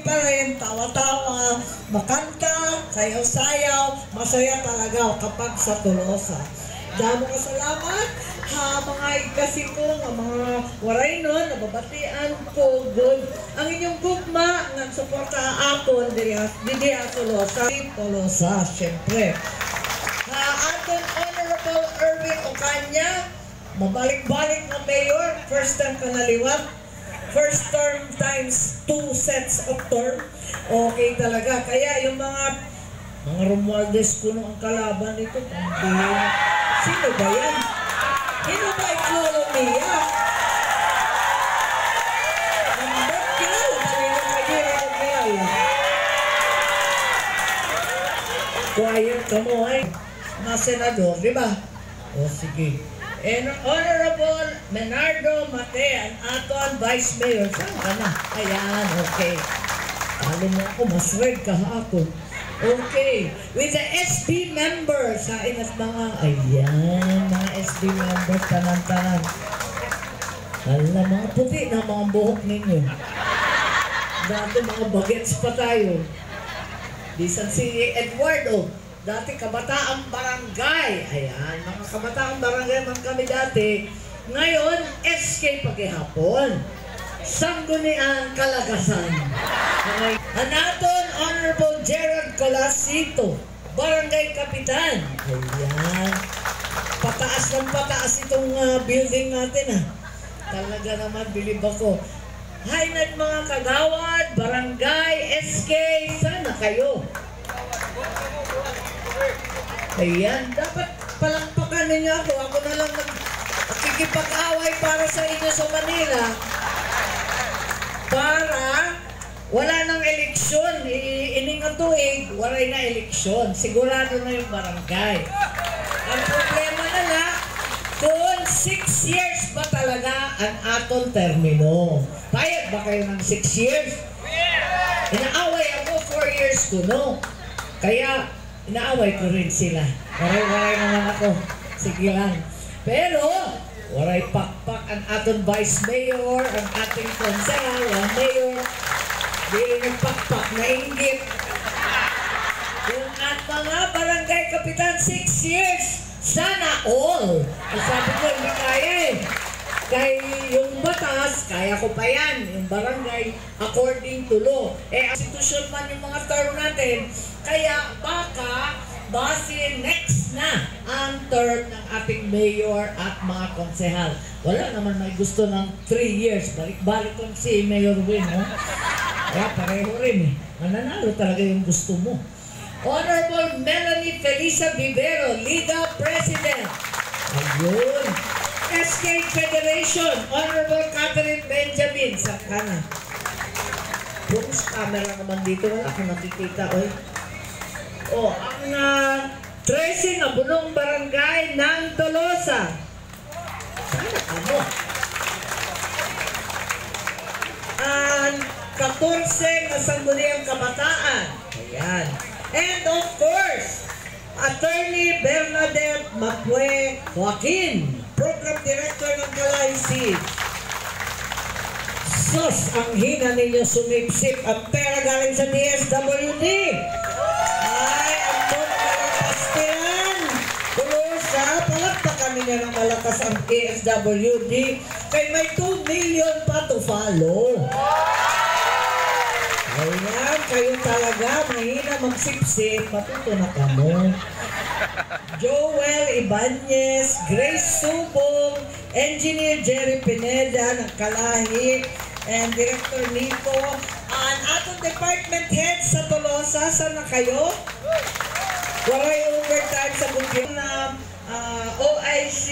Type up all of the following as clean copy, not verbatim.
pa rin, tawa-tawa, makanta, sayaw-sayaw, masaya talaga kapag sa Tolosa. Damo ka salamat, ha mga ikasi ko, mga waray nun, nababatian ko, good. Ang inyong gugma, nga suporta ako, hindi Tolosa, Tolosa, syempre. Aton Honorable Erwin Ocaña, mabalik-balik na mayor, first time ka naliwat, first term times 2 sets of term, okay talaga. Kaya yung mga Romualdez kuno ang kalaban nito, sino ba yan? Sino ba Economia? Ba't kilala ba nila kayo Economia? Quiet ka mo ay mga senador, di ba? O sige. And Honorable Menardo Mate, ang aton Vice Mayor. Saan ka na? Ayan, okay. Alam mo ako, mas red ka ako. Okay. With the SB members, hain at mga, ayan, mga SB members, tanan-tanan. Alam, mga puti na mga buhok ninyo. Dati mga bagets pa tayo. Bisan si Eduardo. Dati kabataang barangay. Ayan, mga kabataang barangay man kami dati. Ngayon, SK paghihapon. Sanggunian Kalagasan. Okay. Anaton Honorable Gerald Colasito, Barangay Kapitan. Ayan. Pataas ng pataas itong building natin. Talaga naman, bilib ako. Hi na mga kagawad, barangay, SK, sana kayo. Ayan, dapat palakpakan ninyo ako. Ako na lang nakikipag-away para sa inyo sa Manila. Para wala nang eleksyon. Ining ang tuig, wala na eleksyon. Sigurado na yung barangay. Ang problema na na, kung 6 years ba talaga ang aton termino? Payag ba kayo ng 6 years? Inaaway ako 4 years ko, no? Kaya, inaaway ko rin sila. Waray-waray naman ako. Sige lang. Pero, waray pakpak ang ating Vice Mayor, ang ating konsehal, ang Mayor. Di rin nagpakpak na inggit. Yung at mga barangay kapitan, 6 years. Sana all. Sabi ko, hindi kaya eh. Kaya yung batas, kaya ko pa yan. Yung barangay, according to law. Eh, institution man yung mga term natin. Kaya baka, base next na ang term ng ating mayor at mga konsehal. Wala naman may gusto ng 3 years. Balik-balik lang si Mayor Win, no? Kaya pareho rin eh. Mananalo talaga yung gusto mo. Honorable Melanie Felisa Vivero, Liga President. Ayun. SK Federation, Honorable Catherine Benjamin, sa kanan. Booms camera naman dito, wala akong nakikita. O, ang 13 na bunong barangay ng Tolosa. Sana ano? Ang 14 na sangguniang kabataan. Ayan. And of course, Attorney Bernadette Mapue Joaquin, Program Director ng Kalaisi. Sus, ang hina ninyo sumipsip. Ang pera galing sa DSWD. Ay, ang pagkakapastilan. Tolosa, palakpakan ninyo ng malakas ang DSWD. Kaya may 2 million pa to follow. Ayan, kayo talaga, mahina magsipsip, matuto na kamo. Joel Ibanez, Grace Subong, Engineer Jerry Pineda ng Kalahi, and Director Nico, ang atong department head sa Tolosa, saan na kayo? Waray overtime sa bugyo na OIC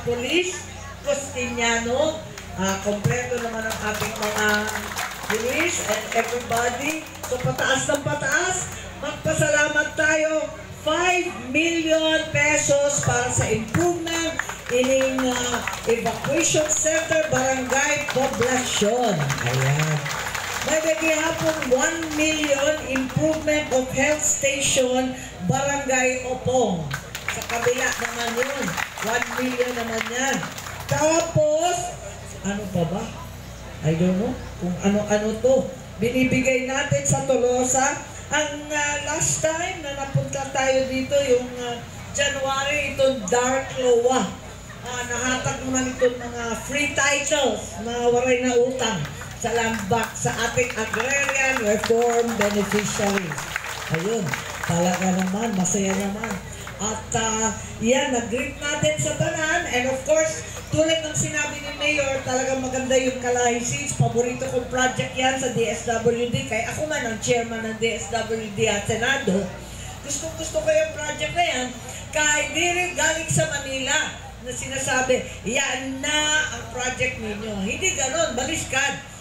Police, Costiniano, kompleto naman ang ating mga police and everybody. So pataas ng pataas, magpasalamat tayo. 5 million pesos para sa improvement ining evacuation center barangay poblasyon. Ayan. May hapon 1 million improvement of health station barangay Opong. Sa kabila naman yun. 1 million naman yan. Tapos, ano pa ba? I don't know kung ano-ano to. binibigay natin sa Tolosa. Ang last time na napunta tayo dito, yung January, itong Dark Loa. Nahatag naman itong mga free titles na waray na utang sa lambak sa ating agrarian reform beneficiaries. Ayun, talaga naman, masaya naman. At yan, nag-greet natin sa tanan. And of course, tulad ng sinabi ni Mayor, talagang maganda yung Kalahi Seeds. Paborito kong project yan sa DSWD. Kaya ako man ang chairman ng DSWD at Senado. Gusto ko yung project na yan. Kahit di rin galing sa Manila na sinasabi, yan na ang project ninyo. Hindi ganon, baliskad.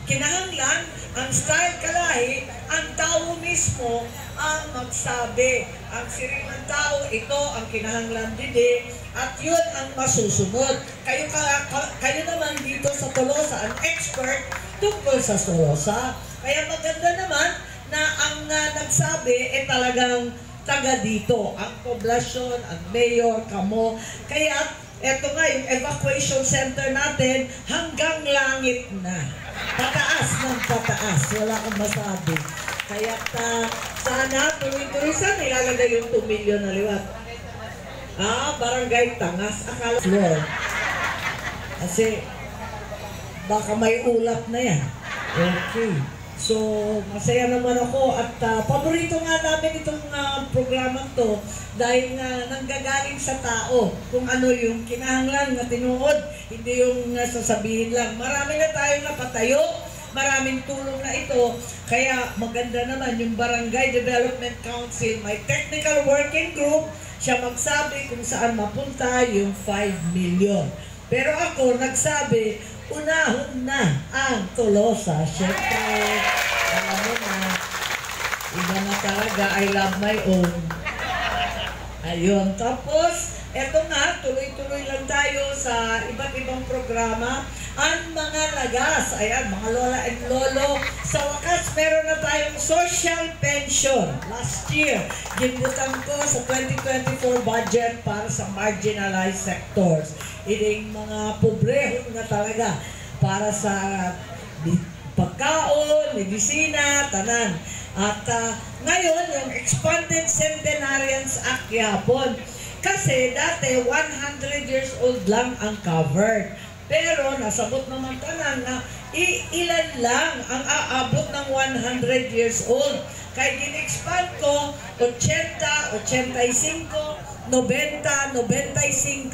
Kinahanglan, ang style Kalahi, ang tao mismo ang magsabi. Ang siring ng tao, ito ang kinahanglan din at yun ang masusunod. Kayo naman dito sa Tolosa, ang expert tungkol sa Tolosa. Kaya maganda naman na ang nagsabi talagang taga dito. Ang poblasyon, ang mayor, kamo. Kaya eto nga, yung evacuation center natin hanggang langit na. Pataas ng pataas. Wala akong masabi. Kaya sana tuloy-tuloy saan ilalagay yung 2 million na liwat. Barangay Tangas. Akala floor. Kasi baka may ulap na yan. Okay. So, masaya naman ako at paborito nga namin itong programang to dahil nanggagaling sa tao kung ano yung kinahanglan na tinuod, hindi yung sasabihin lang. Marami na tayong napatayo, maraming tulong na ito, kaya maganda naman yung Barangay Development Council, may technical working group, siya magsabi kung saan mapunta yung 5 million. Pero ako nagsabi, unahon na ang Tolosa. Siyempre, alam mo na, iba na talaga, I love my own. Ayun, tapos, eto nga, tuloy-tuloy lang tayo sa iba't ibang programa. Ang mga lagas, ayan, mga lola and lolo, sa wakas, meron na tayong social pension. Last year, ginbutan ko sa 2024 budget para sa marginalized sectors. Ining mga pobrehon na talaga para sa pagkaon, medisina, tanan. At ngayon, yung Expanded Centenarians Act yapon. Kasi dati, 100 years old lang ang covered. Pero nasabot naman tanan na ilan lang ang aabot ng 100 years old. Kaya gin-expand ko, 80, 85, 90, 95,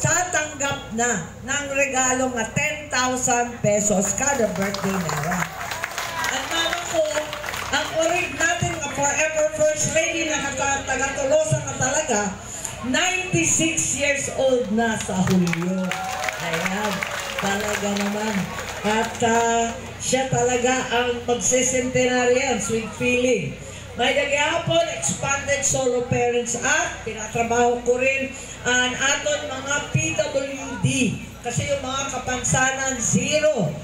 tatanggap na ng regalo na 10,000 pesos kada birthday nila. At mama ko, ang orig natin na forever first lady na taga-Tolosa na talaga, 96 years old na sa Hulyo. Ayan, talaga naman. At siya talaga ang magsicentenarian, sweet feeling. May nagyapon, Expanded Solo Parents Act, pinatrabaho ko rin ang aton mga PWD. Kasi yung mga kapansanan, zero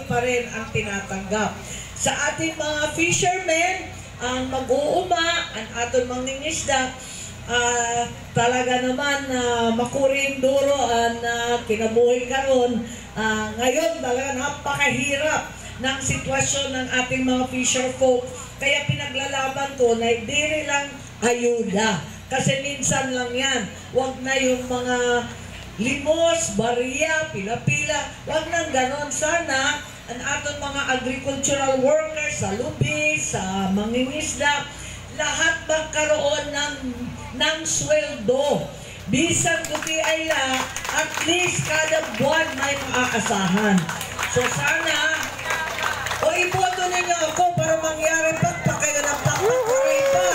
pa rin ang tinatanggap. Sa ating mga fishermen, ang mag-uuma, ang aton mangingisda, talaga naman makuring duro ang kinabuhi karon. Ngayon talaga napakahirap ng sitwasyon ng ating mga fisher folk. Kaya pinaglalaban ko na hindi lang ayuda. Kasi minsan lang yan. Huwag na yung mga limos, bariya, pila-pila. Huwag nang ganon. Sana ang ating mga agricultural workers sa lubi, sa mangingisda, lahat magkaroon ng sweldo. Bisan kuti ay at least kada buwan may maaasahan. So sana, o iboto ninyo ako para mangyari kayo ng pakpatuloy pa.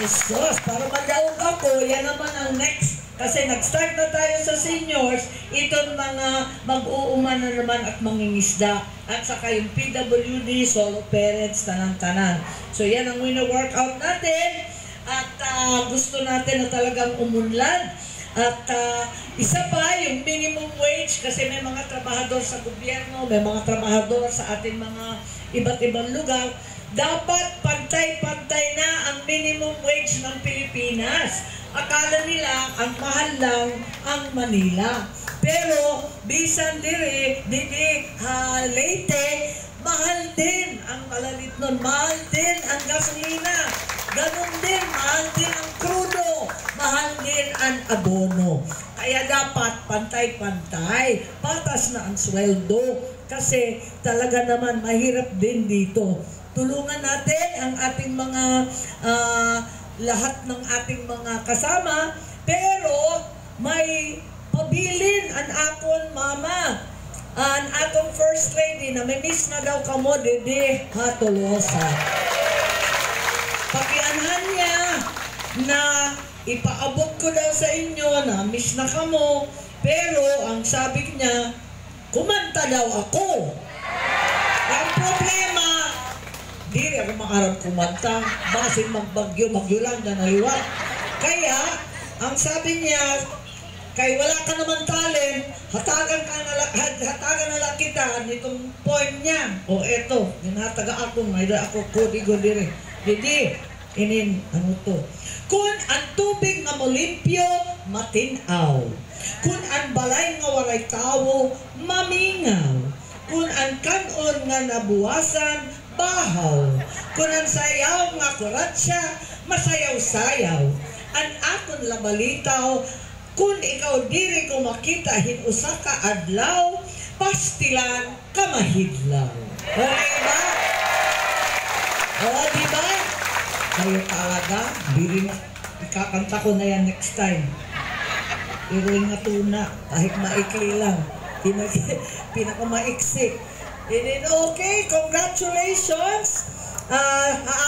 Jesus, para madaog ako, yan naman ang next. Kasi nag-start na tayo sa seniors, itong mga mag-uuma na naman at mangingisda. At saka yung PWD, solo parents, tanang-tanan. So yan ang wina-workout natin. At gusto natin na talagang umunlad. At isa pa, yung minimum wage, kasi may mga trabahador sa gobyerno, may mga trabahador sa ating mga iba't ibang lugar, dapat pantay-pantay na ang minimum wage ng Pilipinas. akala nila ang mahal lang ang Manila. Pero bisan diri Leyte, mahal din ang malalit nun, mahal din ang gasolina, ganun din, mahal din ang krudo, mahal din ang abono. Kaya dapat pantay-pantay, patas na ang sweldo, kasi talaga naman mahirap din dito. Tulungan natin ang ating mga lahat ng ating mga kasama, pero may pabilin ang akon mama, ang atong First Lady na may miss na daw kamo Dede Tolosa. Pakianhan niya na ipaabot ko daw sa inyo na miss na kamo, pero ang sabi niya, kumanta daw ako. Ang problema, di rin ako makarap kumanta, basin magbagyo lang na naliwat. Kaya, ang sabi niya, kay wala ka naman talent, hatagan na lang kita nitong point niya. O eto, ginataga ako, mayroon ako kodigo dire. Didi, ano to? Kung ang tubig nga molimpyo, matinaw. Kung ang balay nga waray tawo, mamingaw. Kung ang kanon nga nabuwasan, bahaw. Kung ang sayaw nga kuratsya, masayaw-sayaw. Ang akon labalitaw, kung ikaw diri ko makita hinusa ka adlaw, pastilan kamahidlaw. O diba? O diba? Kayo talaga, biring ikakanta ko na yan next time. Pero yung tuna, kahit maikli lang, pinakamaiksi. And then, okay, congratulations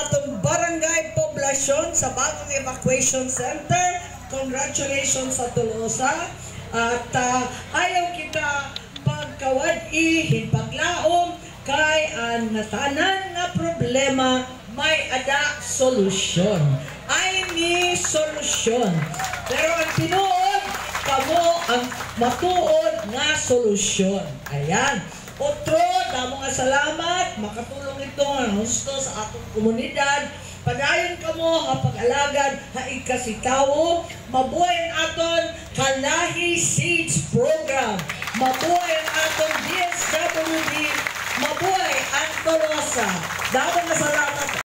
atong barangay poblasyon sa bagong evacuation center. Congratulations sa Tolosa. At ayaw kita pagkawad-i, hinpaglaom, kay ang natanan nga problema, may ada solusyon. Ay ni solusyon. Pero ang tinuod, kamo ang matuod nga solusyon. Ayan. Otro, damo nga salamat, makatulong ito ang gusto sa atong komunidad. Padayon kamo nga pag-alagad haig kasitawo, mabuhay ang aton Kalahi Seeds Program, mabuhay ang aton DSWD, mabuhay ang Tolosa. Damo nga salamat.